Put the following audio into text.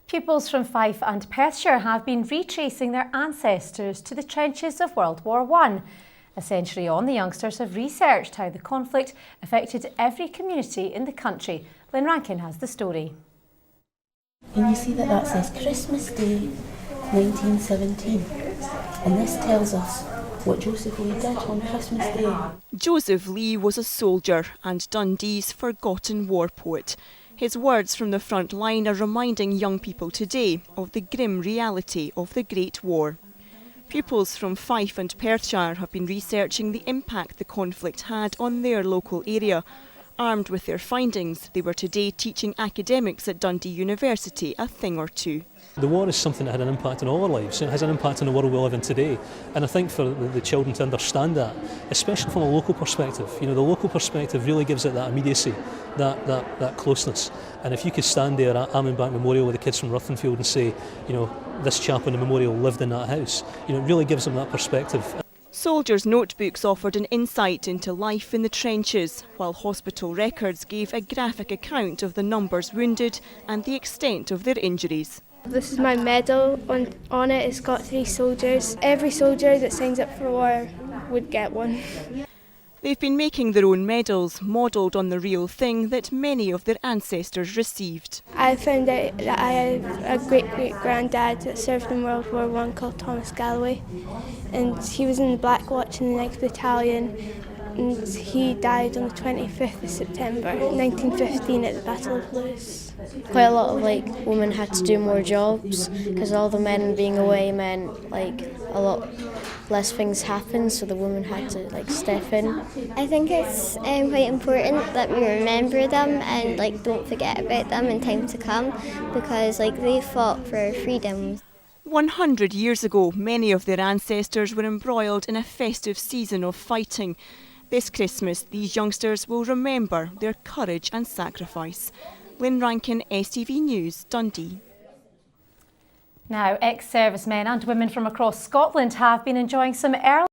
Pupils from Fife and Perthshire have been retracing their ancestors to the trenches of World War I. A century on, the youngsters have researched how the conflict affected every community in the country. Lynn Rankin has the story. And you see that says Christmas Day 1917, and this tells us what Joseph Lee did on Christmas Day. Joseph Lee was a soldier and Dundee's forgotten war poet. His words from the front line are reminding young people today of the grim reality of the Great War. Pupils from Fife and Perthshire have been researching the impact the conflict had on their local area. Armed with their findings, they were today teaching academics at Dundee University a thing or two. The war is something that had an impact on all our lives. It has an impact on the world we live in today. And I think for the children to understand that, especially from a local perspective, the local perspective really gives it that immediacy, that closeness. And if you could stand there at Armingbank Memorial with the kids from Ruthvenfield and say, this chap on the memorial lived in that house, it really gives them that perspective. Soldiers' notebooks offered an insight into life in the trenches, while hospital records gave a graphic account of the numbers wounded and the extent of their injuries. This is my medal. On it, it's got 3 soldiers. Every soldier that signs up for war would get one. They've been making their own medals, modelled on the real thing that many of their ancestors received. I found out that I have a great-great-granddad that served in World War I called Thomas Galloway, and he was in the Black Watch in the 9th Battalion, and he died on the 25th of September 1915 at the Battle of Lewes. Quite a lot of women had to do more jobs because all the men being away meant a lot less things happened, so the women had to step in. I think it's quite important that we remember them and don't forget about them in time to come, because they fought for freedom. 100 years ago, many of their ancestors were embroiled in a festive season of fighting. This Christmas, these youngsters will remember their courage and sacrifice. Lynn Rankin, STV News, Dundee. Now, ex-servicemen and women from across Scotland have been enjoying some early